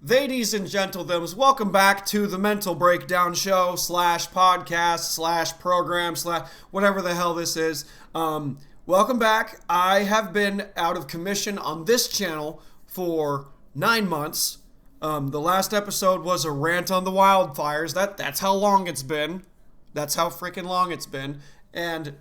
Ladies and gentlemen, welcome back to the Mental Breakdown Show /podcast /program whatever the hell this is. Welcome back. I have been out of commission on this channel for 9 months. The last episode was a rant on the wildfires. That's how long it's been. That's how freaking long it's been. And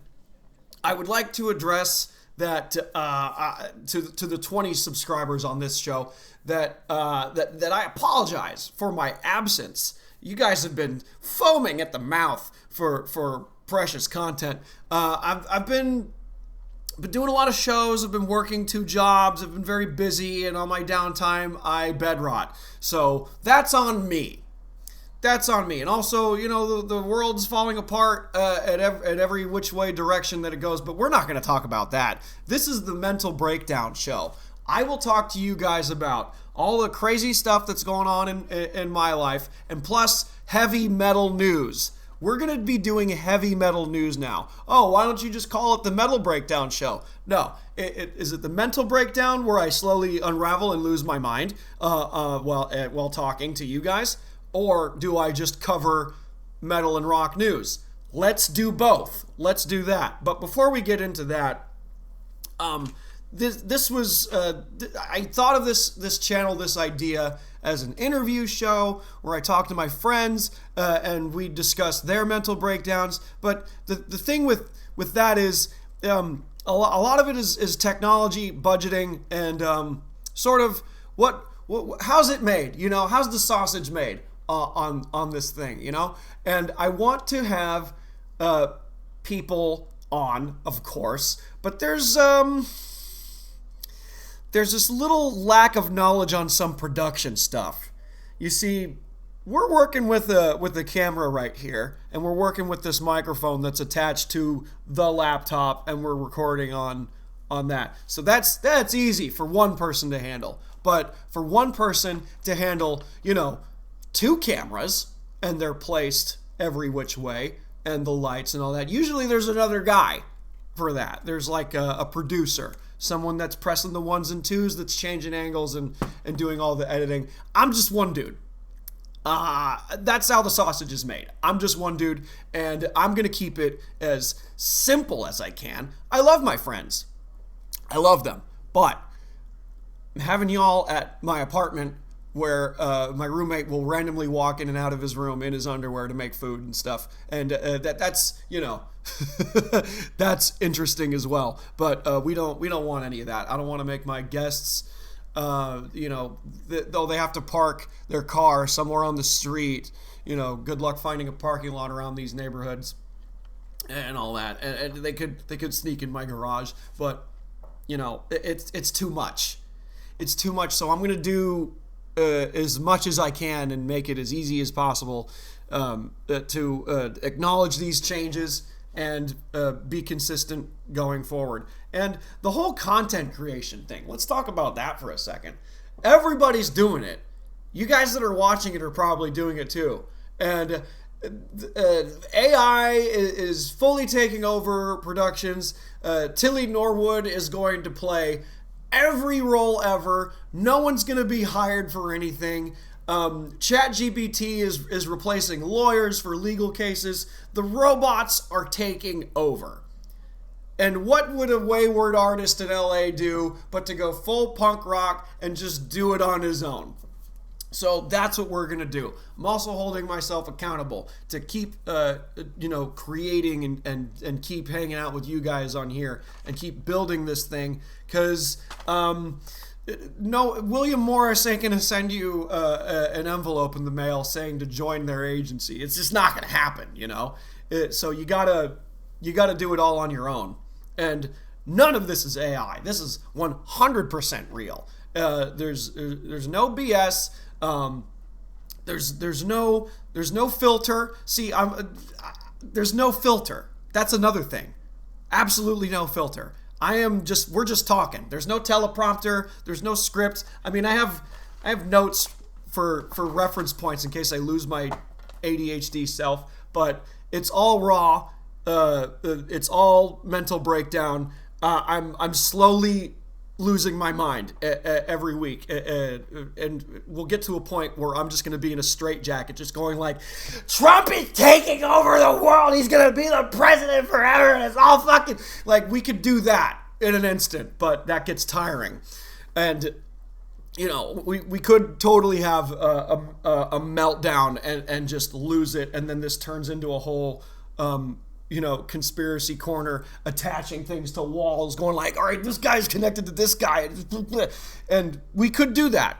I would like to address that to the 20 subscribers on this show that I apologize for my absence. You guys have been foaming at the mouth for precious content. I've been doing a lot of shows. I've been working 2 jobs. I've been very busy, and on my downtime, I bed rot. So that's on me. That's on me. And also, you know, the world's falling apart at every which way direction that it goes, but we're not going to talk about that. This is the Mental Breakdown Show. I will talk to you guys about all the crazy stuff that's going on in my life, and plus heavy metal news. We're going to be doing heavy metal news now. Oh, why don't you just call it the Metal Breakdown Show? No. Is it the Mental Breakdown where I slowly unravel and lose my mind while talking to you guys? Or do I just cover metal and rock news? Let's do both. Let's do that. But before we get into that, this was I thought of this channel, this idea, as an interview show where I talk to my friends and we discuss their mental breakdowns. But the thing with that is a lot of it is technology, budgeting, and sort of what how's it made? You know, how's the sausage made on this thing? You know, and I want to have people on, of course, but there's this little lack of knowledge on some production stuff. You see, we're working with a camera right here, and we're working with this microphone that's attached to the laptop, and we're recording on that. So that's easy for one person to handle. But for one person to handle, you know, 2 cameras, and they're placed every which way, and the lights and all that, usually there's another guy for that. There's like a producer, someone that's pressing the 1s and 2s, that's changing angles and doing all the editing. I'm just one dude. That's how the sausage is made. I'm just one dude, and I'm going to keep it as simple as I can. I love my friends. I love them. But I'm having y'all at my apartment where my roommate will randomly walk in and out of his room in his underwear to make food and stuff. And that's, you know, that's interesting as well. But we don't want any of that. I don't want to make my guests, you know, though they have to park their car somewhere on the street. You know, good luck finding a parking lot around these neighborhoods and all that. And they could sneak in my garage, but you know, it's too much. It's too much. So I'm gonna do as much as I can and make it as easy as possible to acknowledge these changes and be consistent going forward. And the whole content creation thing, let's talk about that for a second. Everybody's doing it. You guys that are watching it are probably doing it too. And AI is fully taking over productions. Tilly Norwood is going to play every role ever. No one's going to be hired for anything. ChatGPT is replacing lawyers for legal cases. The robots are taking over. And what would a wayward artist in LA do but to go full punk rock and just do it on his own? So that's what we're going to do. I'm also holding myself accountable to keep, you know, creating and keep hanging out with you guys on here and keep building this thing. Because, no, William Morris ain't going to send you an envelope in the mail saying to join their agency. It's just not going to happen, you know. So you gotta do it all on your own. And none of this is AI. This is 100% real. There's no BS. There's no filter. See, there's no filter. That's another thing. Absolutely no filter. We're just talking. There's no teleprompter. There's no script. I mean, I have notes for reference points in case I lose my ADHD self, but it's all raw. It's all mental breakdown. I'm slowly losing my mind every week, and we'll get to a point where I'm just going to be in a straitjacket, just going like, Trump is taking over the world, he's going to be the president forever, and it's all fucking, like, we could do that in an instant, but that gets tiring. And we could totally have a meltdown and just lose it, and then this turns into a whole conspiracy corner, attaching things to walls, going like, all right, this guy's connected to this guy, and we could do that.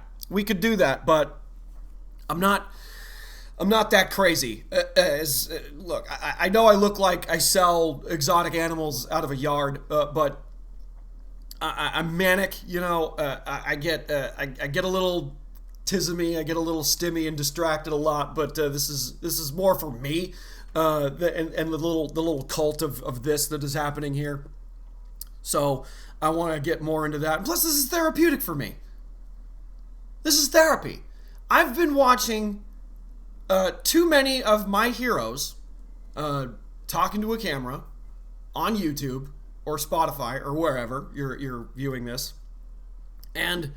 But I'm not that crazy. Look, I know I look like I sell exotic animals out of a yard, but I'm manic. I get a little tismy, I get a little stimmy and distracted a lot. But this is more for me. And the little cult of this that is happening here. So I want to get more into that. Plus, this is therapeutic for me. This is therapy. I've been watching too many of my heroes talking to a camera on YouTube or Spotify or wherever you're viewing this, and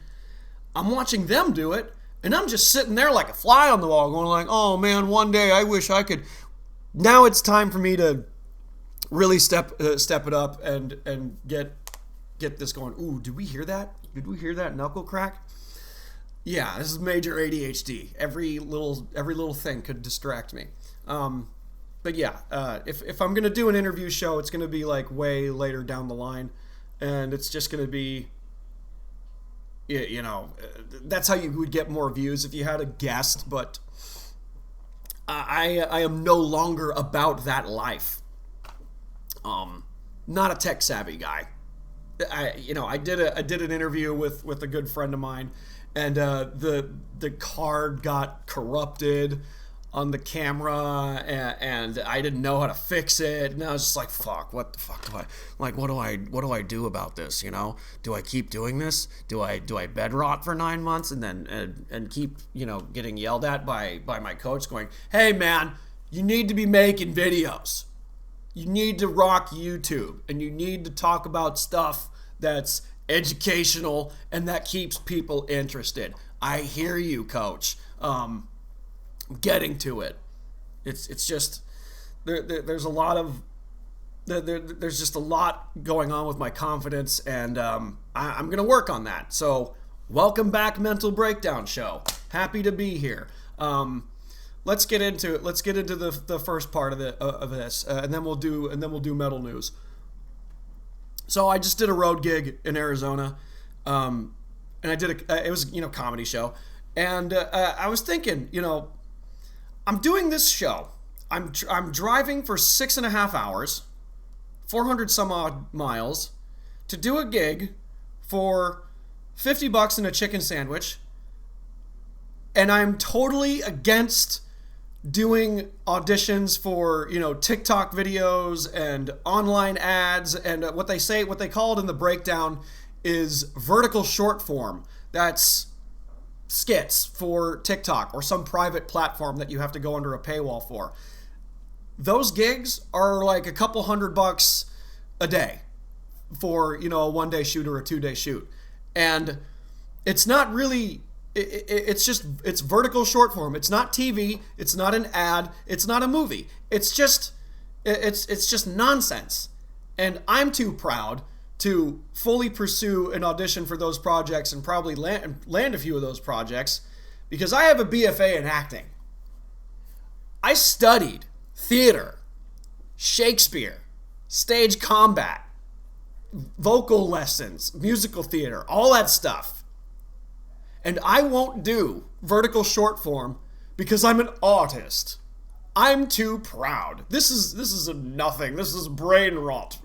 I'm watching them do it, and I'm just sitting there like a fly on the wall, going like, oh man, one day I wish I could. Now it's time for me to really step it up and get this going. Ooh, did we hear that? Did we hear that knuckle crack? Yeah, this is major ADHD. Every little thing could distract me. But yeah, if I'm gonna do an interview show, it's gonna be like way later down the line, and it's just gonna be, that's how you would get more views if you had a guest, but. I am no longer about that life. Not a tech savvy guy. I did an interview with a good friend of mine, and the card got corrupted on the camera, and I didn't know how to fix it, and I was just like, fuck, what the fuck do I, like, what do I do about this, do I keep doing this, do I bed rot for 9 months and then and keep getting yelled at by my coach going, hey man, you need to be making videos, you need to rock YouTube, and you need to talk about stuff that's educational and that keeps people interested. I hear you, coach. Getting to it. It's just there's a lot of there's just a lot going on with my confidence, and I'm gonna work on that. So welcome back, Mental Breakdown Show. Happy to be here. Let's get into it. Let's get into the first part of this, and then we'll do metal news. So I just did a road gig in Arizona, and I did it was comedy show, and I was thinking, I'm doing this show. I'm driving for 6.5 hours, 400 some odd miles, to do a gig for $50 and a chicken sandwich, and I'm totally against doing auditions for TikTok videos and online ads, and what they call it in the breakdown is vertical short form. That's skits for TikTok or some private platform that you have to go under a paywall for. Those gigs are like a couple $100 a day for a 1-day shoot or a 2-day shoot, and it's not really. It's vertical short form. It's not TV. It's not an ad. It's not a movie. It's just nonsense, and I'm too proud to fully pursue an audition for those projects and probably land a few of those projects, because I have a BFA in acting. I studied theater, Shakespeare, stage combat, vocal lessons, musical theater, all that stuff. And I won't do vertical short form because I'm an artist. I'm too proud. This is a nothing. This is a brain rot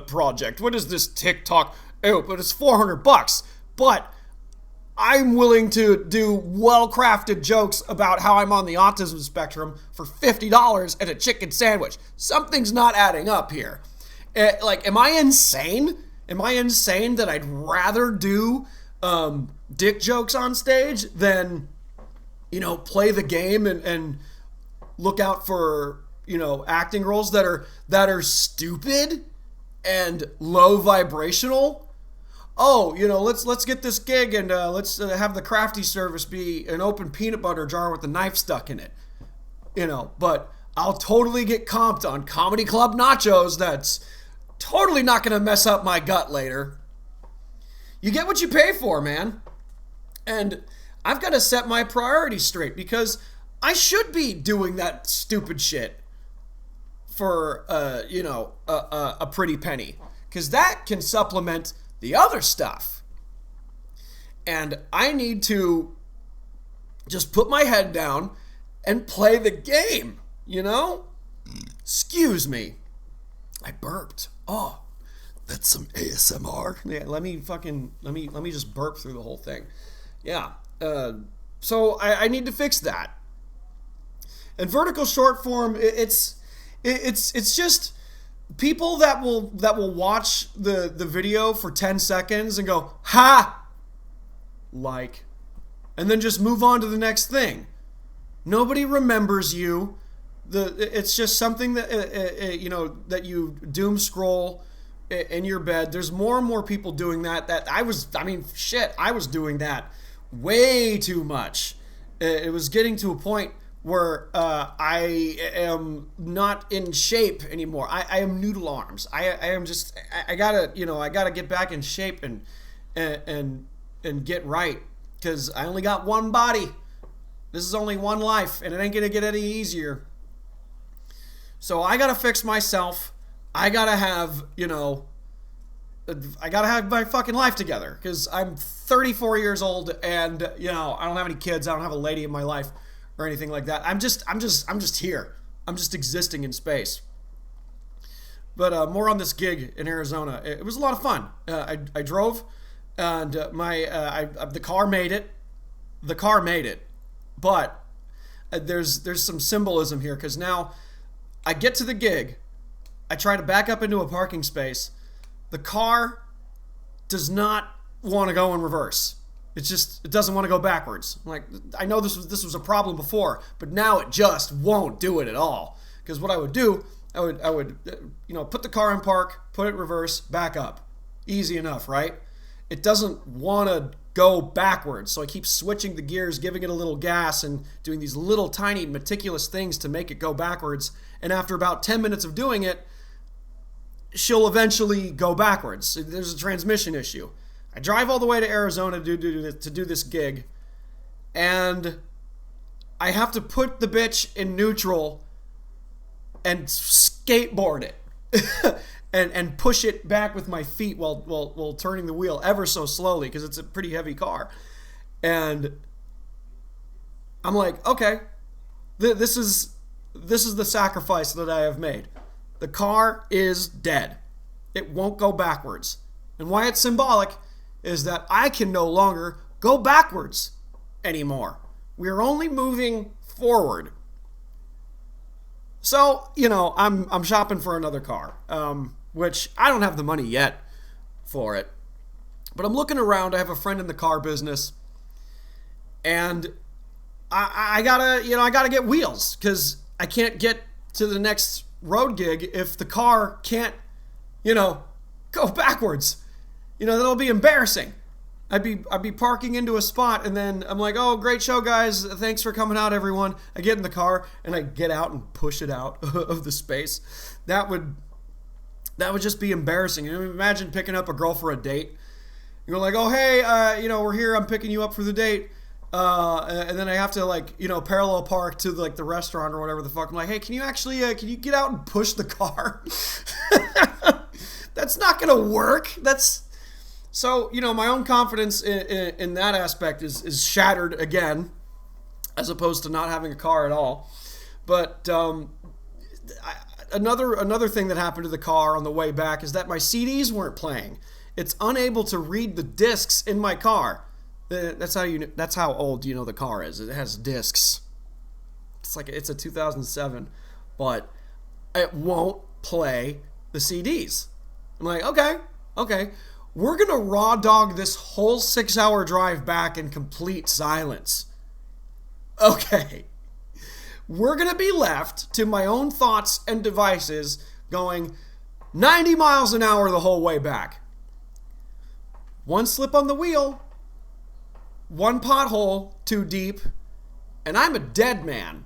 project. What is this TikTok? Oh, but it's $400. But I'm willing to do well-crafted jokes about how I'm on the autism spectrum for $50 and a chicken sandwich. Something's not adding up here. Am I insane? Am I insane that I'd rather do dick jokes on stage than, play the game and look out for, acting roles that are stupid and low vibrational? oh, let's get this gig and let's have the crafty service be an open peanut butter jar with a knife stuck in it. But I'll totally get comped on Comedy Club nachos. That's totally not going to mess up my gut later. You get what you pay for, man. And I've got to set my priorities straight because I should be doing that stupid shit for, a pretty penny. Because that can supplement the other stuff. And I need to just put my head down and play the game, Excuse me. I burped. Oh, that's some ASMR. Yeah, let me just burp through the whole thing. Yeah. So I need to fix that. And vertical short form, it's just people that will watch the video for 10 seconds and go, ha! And then just move on to the next thing. Nobody remembers you. It's just something that that you doom scroll in your bed. There's more and more people doing that. I was doing that way too much. It was getting to a point where I am not in shape anymore. I am noodle arms. I gotta get back in shape and get right, because I only got one body. This is only one life, and it ain't gonna get any easier. So I gotta fix myself. I gotta have my fucking life together, because I'm 34 years old and I don't have any kids. I don't have a lady in my life or anything like that. I'm just here. I'm just existing in space. But more on this gig in Arizona. It was a lot of fun. I drove, and the car made it. The car made it, but there's some symbolism here, because now I get to the gig. I try to back up into a parking space. The car does not want to go in reverse. It doesn't want to go backwards. I know this was a problem before, but now it just won't do it at all. Because what I would do, I would put the car in park, put it in reverse, back up. Easy enough, right? It doesn't want to go backwards, so I keep switching the gears, giving it a little gas, and doing these little tiny meticulous things to make it go backwards. And after about 10 minutes of doing it, she'll eventually go backwards. There's a transmission issue. I drive all the way to Arizona to do this gig, and I have to put the bitch in neutral and skateboard it and push it back with my feet while turning the wheel ever so slowly, because it's a pretty heavy car. And I'm like, okay, this is the sacrifice that I have made. The car is dead. It won't go backwards. And why it's symbolic is that I can no longer go backwards anymore. We're only moving forward. So, I'm shopping for another car, which I don't have the money yet for it. But I'm looking around. I have a friend in the car business, and I gotta get wheels, because I can't get to the next road gig if the car can't, go backwards. That'll be embarrassing. I'd be parking into a spot, and then I'm like, oh, great show, guys. Thanks for coming out, everyone. I get in the car, and I get out and push it out of the space. That would just be embarrassing. Imagine picking up a girl for a date. You're like, oh, hey, we're here. I'm picking you up for the date. And then I have to parallel park to the restaurant or whatever the fuck. I'm like, hey, can you get out and push the car? That's not going to work. So, my own confidence in that aspect is shattered again, as opposed to not having a car at all. But another thing that happened to the car on the way back is that my CDs weren't playing. It's unable to read the discs in my car. That's how old the car is. It has discs. It's a 2007, but it won't play the CDs. I'm like, okay. We're going to raw dog this whole 6-hour drive back in complete silence. Okay. We're going to be left to my own thoughts and devices going 90 miles an hour the whole way back. One slip on the wheel, one pothole too deep, and I'm a dead man.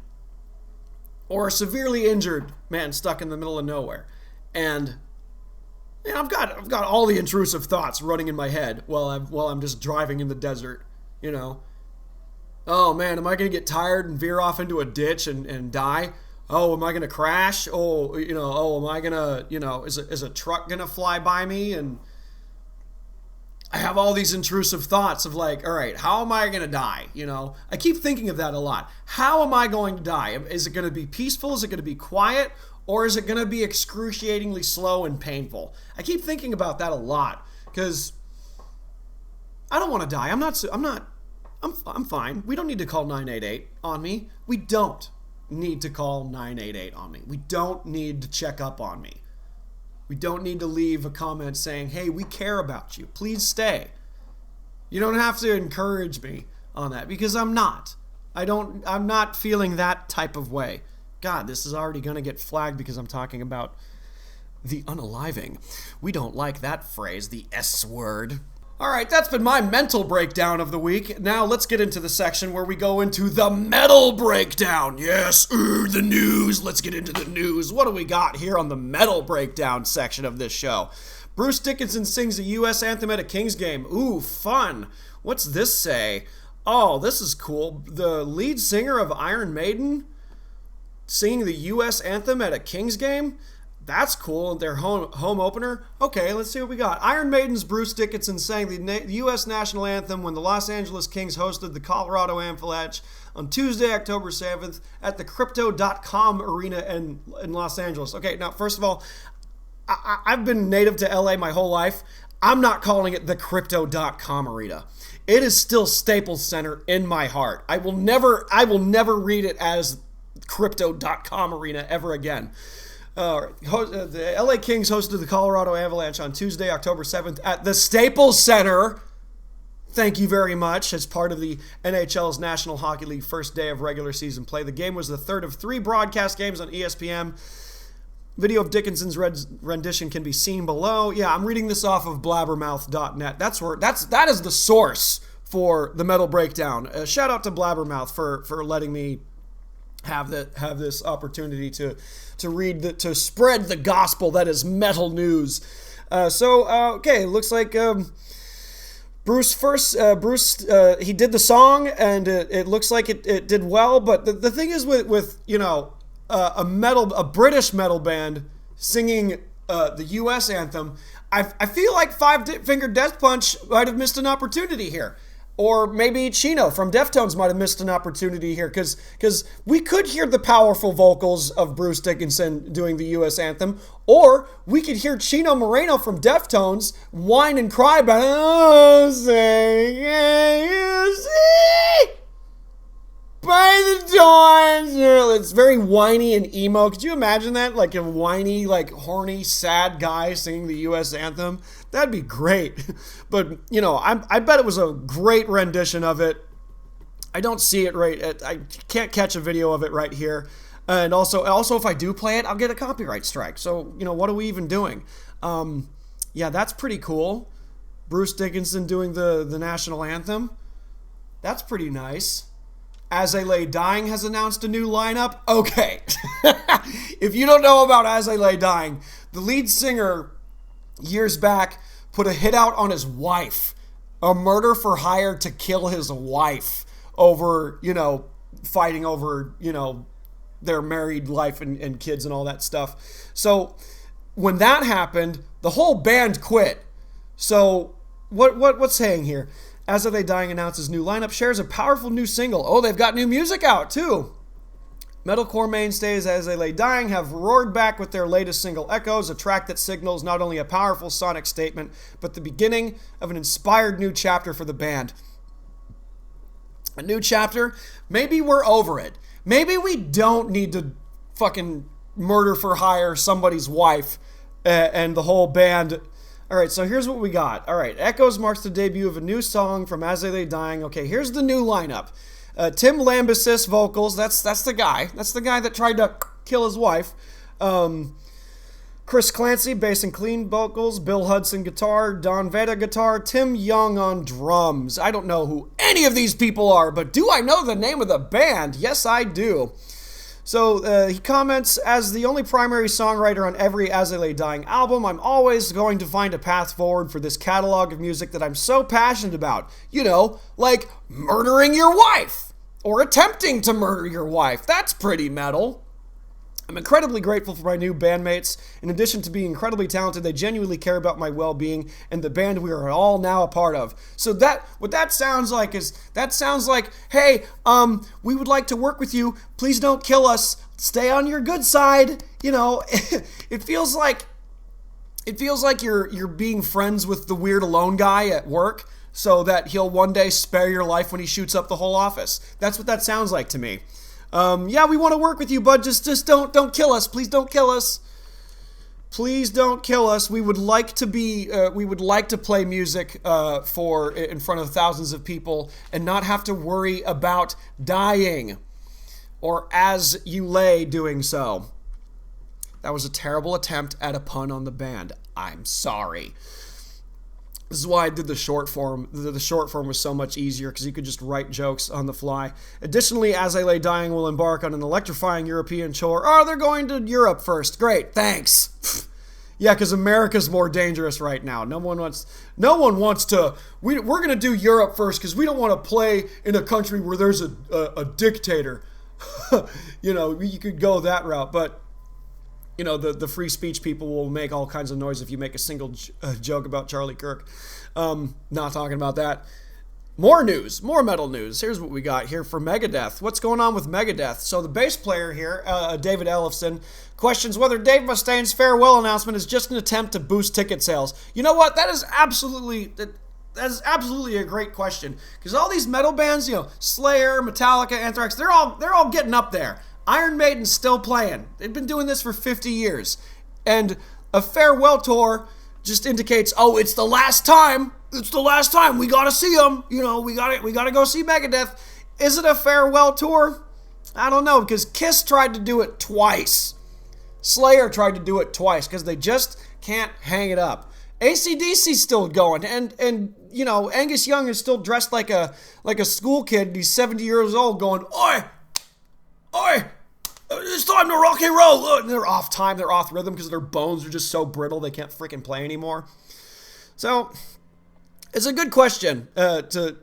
Or a severely injured man stuck in the middle of nowhere. And I've got all the intrusive thoughts running in my head while I'm just driving in the desert, you know. Oh man, am I gonna get tired and veer off into a ditch and die? Oh, am I gonna crash? Oh, am I gonna, is a truck gonna fly by me? And I have all these intrusive thoughts of like, all right, how am I going to die? I keep thinking of that a lot. How am I going to die? Is it going to be peaceful? Is it going to be quiet? Or is it going to be excruciatingly slow and painful? I keep thinking about that a lot because I don't want to die. I'm fine. We don't need to call 988 on me. We don't need to call 988 on me. We don't need to check up on me. We don't need to leave a comment saying, hey, we care about you. Please stay. You don't have to encourage me on that because I'm not. I'm not feeling that type of way. God, this is already going to get flagged because I'm talking about the unaliving. We don't like that phrase, the S word. All right, that's been my mental breakdown of the week. Now let's get into the section where we go into the metal breakdown. Yes, the news. Let's get into the news. What do we got here on the metal breakdown section of this show? Bruce Dickenson sings the U.S. anthem at a Kings game. Ooh, fun. What's this say? Oh, this is cool. The lead singer of Iron Maiden singing the U.S. anthem at a Kings game? That's cool. Their home opener. Okay, let's see what we got. Iron Maiden's Bruce Dickinson sang the U.S. national anthem when the Los Angeles Kings hosted the Colorado Avalanche on Tuesday, October 7th at the Crypto.com Arena in Los Angeles. Okay, now, first of all, I've been native to L.A. my whole life. I'm not calling it the Crypto.com Arena. It is still Staples Center in my heart. I will never read it as Crypto.com Arena ever again. The LA Kings hosted the Colorado Avalanche on Tuesday, October 7th at the Staples Center. Thank you very much. As part of the NHL's National Hockey League first day of regular season play. The game was the third of 3 broadcast games on ESPN. Video of Dickinson's rendition can be seen below. Yeah, I'm reading this off of blabbermouth.net. That is the source for the metal breakdown. Shout out to Blabbermouth for letting me have this opportunity to read to spread the gospel that is metal news. Okay, looks like Bruce he did the song and it looks like it did well, but the thing is with a British metal band singing the U.S. anthem, I feel like Five Finger Death Punch might have missed an opportunity here. Or maybe Chino from Deftones might have missed an opportunity here because we could hear the powerful vocals of Bruce Dickinson doing the U.S. anthem, or we could hear Chino Moreno from Deftones whine and cry about, oh, say, you see, by the doors. It's very whiny and emo. Could you imagine that? Like a whiny, like horny, sad guy singing the U.S. anthem? That'd be great. But, I bet it was a great rendition of it. I don't see it right. I can't catch a video of it right here. And also if I do play it, I'll get a copyright strike. So, what are we even doing? Yeah, that's pretty cool. Bruce Dickinson doing the national anthem. That's pretty nice. As I Lay Dying has announced a new lineup. Okay. If you don't know about As I Lay Dying, the lead singer years back put a hit out on his wife. A murder for hire to kill his wife over, fighting over, their married life and kids and all that stuff. So when that happened, the whole band quit. So what's saying here? As I Lay Dying announces new lineup, shares a powerful new single. Oh, they've got new music out too. Metalcore mainstays As I Lay Dying have roared back with their latest single, Echoes, a track that signals not only a powerful sonic statement, but the beginning of an inspired new chapter for the band. A new chapter? Maybe we're over it. Maybe we don't need to fucking murder for hire somebody's wife and the whole band. All right, so here's what we got. All right, Echoes marks the debut of a new song from As I Lay Dying. Okay, here's the new lineup. Tim Lambesis vocals. That's the guy. That's the guy that tried to kill his wife. Chris Clancy, bass and clean vocals, Bill Hudson guitar, Don Veda guitar, Tim Young on drums. I don't know who any of these people are, but do I know the name of the band? Yes, I do. So he comments, as the only primary songwriter on every As I Lay Dying album, I'm always going to find a path forward for this catalog of music that I'm so passionate about. You know, like murdering your wife, or attempting to murder your wife. That's pretty metal. I'm incredibly grateful for my new bandmates. In addition to being incredibly talented, they genuinely care about my well-being and the band we are all now a part of. So what that sounds like is, that sounds like, hey, we would like to work with you. Please don't kill us. Stay on your good side. You know, it feels like you're being friends with the weird alone guy at work so that he'll one day spare your life when he shoots up the whole office. That's what that sounds like to me. Yeah, we want to work with you, bud. Just don't kill us. Please don't kill us. Please don't kill us. We would like to play music in front of thousands of people and not have to worry about dying or as you lay doing so. That was a terrible attempt at a pun on the band. I'm sorry. This is why I did the short form. The short form was so much easier because you could just write jokes on the fly. Additionally, As I Lay Dying will embark on an electrifying European tour. Oh, they're going to Europe first. Great, thanks. Yeah, because America's more dangerous right now. No one wants to. We're going to do Europe first because we don't want to play in a country where there's a dictator. You know, you could go that route, but you know, the free speech people will make all kinds of noise if you make a single joke about Charlie Kirk. Not talking about that. More news, more metal news. Here's what we got here for Megadeth. What's going on with Megadeth? So the bass player here, David Ellefson, questions whether Dave Mustaine's farewell announcement is just an attempt to boost ticket sales. You know what? That is absolutely a great question, because all these metal bands, you know, Slayer, Metallica, Anthrax, they're all getting up there. Iron Maiden's still playing. They've been doing this for 50 years. And a farewell tour just indicates, oh, it's the last time. It's the last time. We got to see them. You know, we got to go see Megadeth. Is it a farewell tour? I don't know, because Kiss tried to do it twice. Slayer tried to do it twice because they just can't hang it up. AC/DC's still going, and you know, Angus Young is still dressed like a school kid. He's 70 years old going, oi, oi, it's time to rock and roll. And they're off time, they're off rhythm because their bones are just so brittle they can't freaking play anymore. So it's a good question to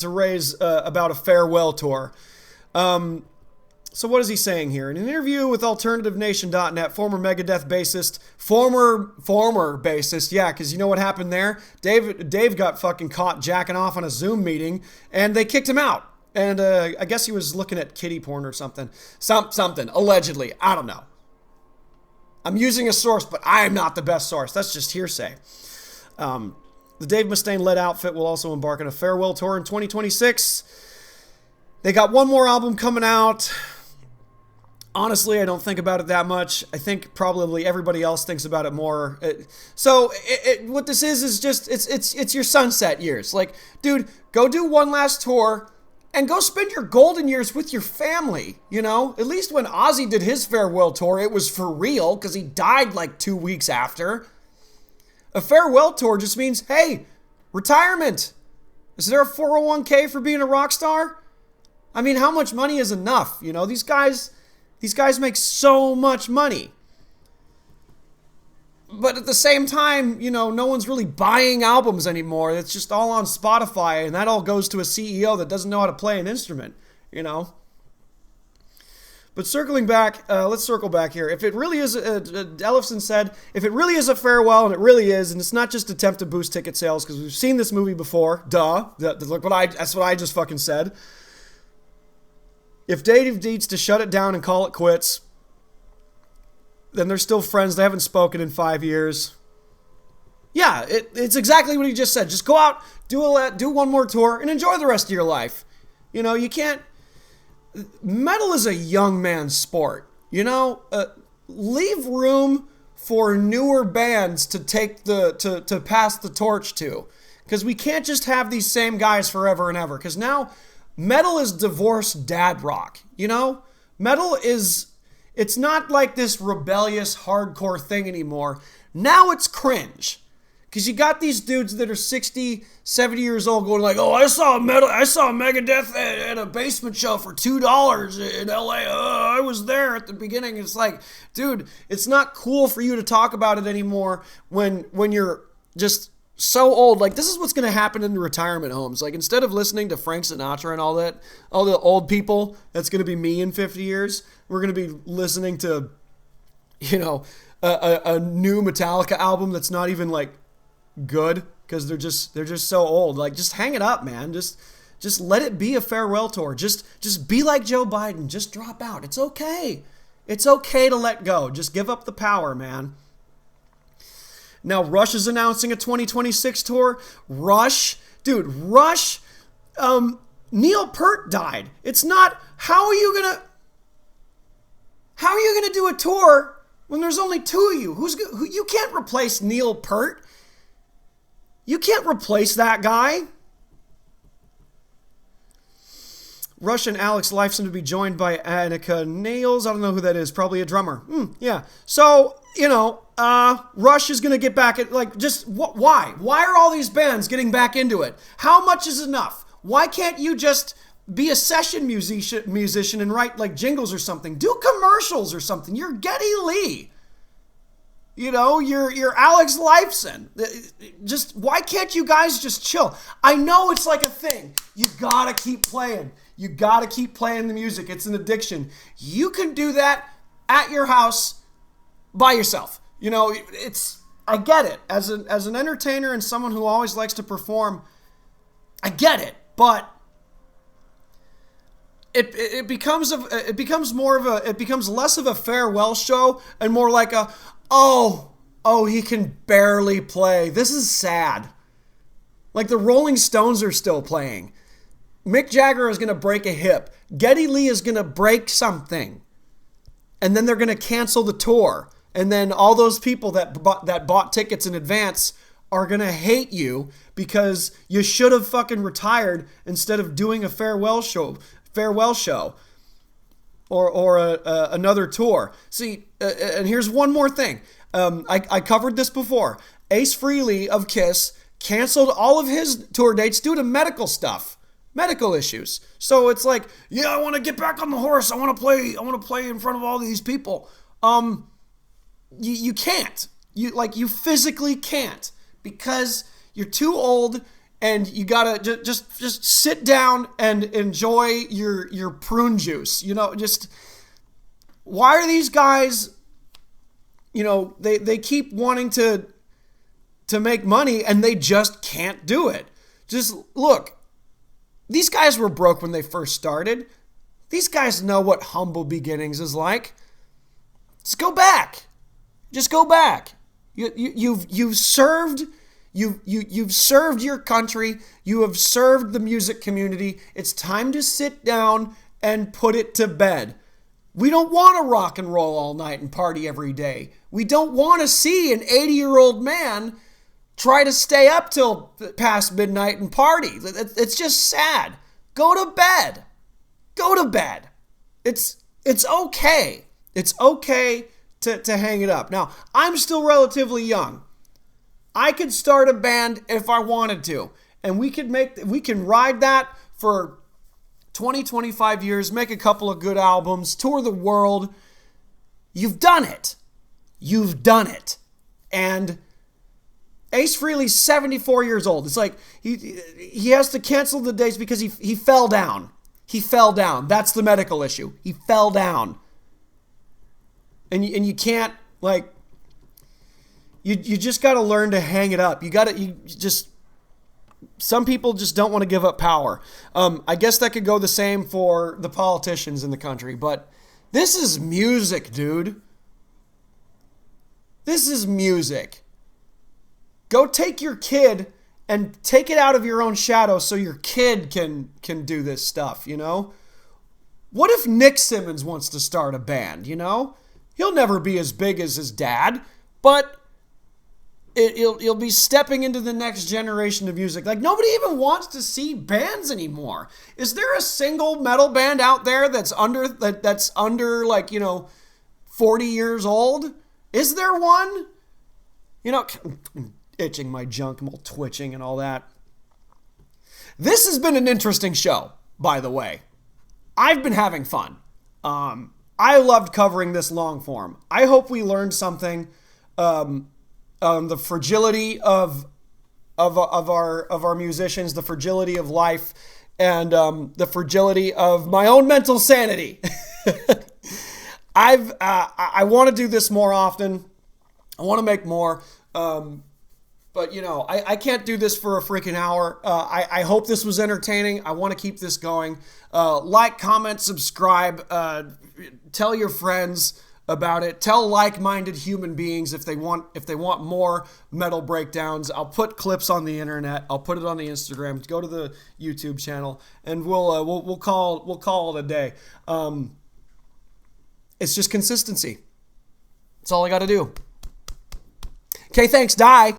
raise about a farewell tour. So what is he saying here? In an interview with AlternativeNation.net, former Megadeth bassist, former bassist, yeah, because you know what happened there? Dave got fucking caught jacking off on a Zoom meeting, and they kicked him out. And I guess he was looking at kiddie porn or something. Something, allegedly. I don't know. I'm using a source, but I am not the best source. That's just hearsay. The Dave Mustaine-led outfit will also embark on a farewell tour in 2026. They got one more album coming out. Honestly, I don't think about it that much. I think probably everybody else thinks about it more. What this is just, it's your sunset years. Like, dude, go do one last tour and go spend your golden years with your family, you know? At least when Ozzy did his farewell tour, it was for real, because he died like 2 weeks after. A farewell tour just means, hey, retirement. Is there a 401k for being a rock star? I mean, how much money is enough? You know, these guys make so much money. But at the same time, you know, no one's really buying albums anymore. It's just all on Spotify, and that all goes to a CEO that doesn't know how to play an instrument, you know. But circling back, let's circle back here. If it really is, Ellefson said, if it really is a farewell, and it really is, and it's not just an attempt to boost ticket sales, because we've seen this movie before, that's what I just fucking said. If Dave needs to shut it down and call it quits, then they're still friends. They haven't spoken in 5 years. Yeah, it's exactly what he just said. Just go out, do one more tour, and enjoy the rest of your life. You know, you can't... Metal is a young man's sport. You know, leave room for newer bands to take to pass the torch to. Because we can't just have these same guys forever and ever. Because now... metal is divorced dad rock, you know? Metal is It's not like this rebellious hardcore thing anymore. Now it's cringe. Because you got these dudes that are 60, 70 years old going like, oh, I saw Megadeth at a basement show for $2 in LA. I was there at the beginning. It's like, dude, it's not cool for you to talk about it anymore when you're just so old. Like, this is what's going to happen in the retirement homes. Like, instead of listening to Frank Sinatra and all that, all the old people, that's going to be me in 50 years. We're going to be listening to, a new Metallica album that's not even like good because they're just so old. Like, just hang it up, man. Just let it be a farewell tour. Just be like Joe Biden. Just drop out. It's okay. It's okay to let go. Just give up the power, man. Now, Rush is announcing a 2026 tour. Rush, Neil Peart died. It's not, how are you gonna do a tour when there's only two of you? You can't replace Neil Peart. You can't replace that guy. Rush and Alex Lifeson to be joined by Annika Nails. I don't know who that is. Probably a drummer. Yeah. So, Rush is going to get back at, like, just, why? Why are all these bands getting back into it? How much is enough? Why can't you just be a session musician and write, like, jingles or something? Do commercials or something. You're Geddy Lee. You're Alex Lifeson. Just, why can't you guys just chill? I know it's like a thing. You gotta keep playing. You gotta keep playing the music. It's an addiction. You can do that at your house by yourself. I get it. As an entertainer and someone who always likes to perform, I get it. But it becomes less of a farewell show and more like a, oh, he can barely play. This is sad. Like, the Rolling Stones are still playing. Mick Jagger is going to break a hip. Geddy Lee is going to break something. And then they're going to cancel the tour. And then all those people that bought tickets in advance are going to hate you because you should have fucking retired instead of doing a farewell show. Or another tour. See, and here's one more thing. I covered this before. Ace Frehley of Kiss canceled all of his tour dates due to medical issues. So it's like, yeah, I want to get back on the horse. I want to play in front of all these people. You can't. You physically can't because you're too old. And you gotta just sit down and enjoy your prune juice. Why are these guys, they keep wanting to make money and they just can't do it. Just look, these guys were broke when they first started. These guys know what humble beginnings is like. Just go back. You've served. You've served your country. You have served the music community. It's time to sit down and put it to bed. We don't want to rock and roll all night and party every day. We don't want to see an 80-year-old man try to stay up till past midnight and party. It's just sad. Go to bed. It's okay. It's okay to hang it up. Now, I'm still relatively young. I could start a band if I wanted to, and we can ride that for 20, 25 years, make a couple of good albums, tour the world. You've done it. And Ace Frehley's 74 years old. It's like he has to cancel the dates because he fell down. That's the medical issue. He fell down. And you can't, like, You just got to learn to hang it up. Some people just don't want to give up power. I guess that could go the same for the politicians in the country, but this is music, dude. This is music. Go take your kid and take it out of your own shadow so your kid can do this stuff, What if Nick Simmons wants to start a band, He'll never be as big as his dad, but He'll be stepping into the next generation of music. Like, nobody even wants to see bands anymore. Is there a single metal band out there that's under like, 40 years old? Is there one? You know, itching my junk, I'm all twitching and all that. This has been an interesting show, by the way. I've been having fun. I loved covering this long form. I hope we learned something. The fragility of our musicians, the fragility of life, and the fragility of my own mental sanity. I want to do this more often. I want to make more. But, you know, I can't do this for a freaking hour. I hope this was entertaining. I want to keep this going. Like, comment, subscribe. Tell your friends about it. Tell like-minded human beings if they want more metal breakdowns. I'll put clips on the internet. I'll put it on the Instagram. Go to the YouTube channel, and we'll call it a day. It's just consistency. That's all I got to do. Okay, thanks. Die.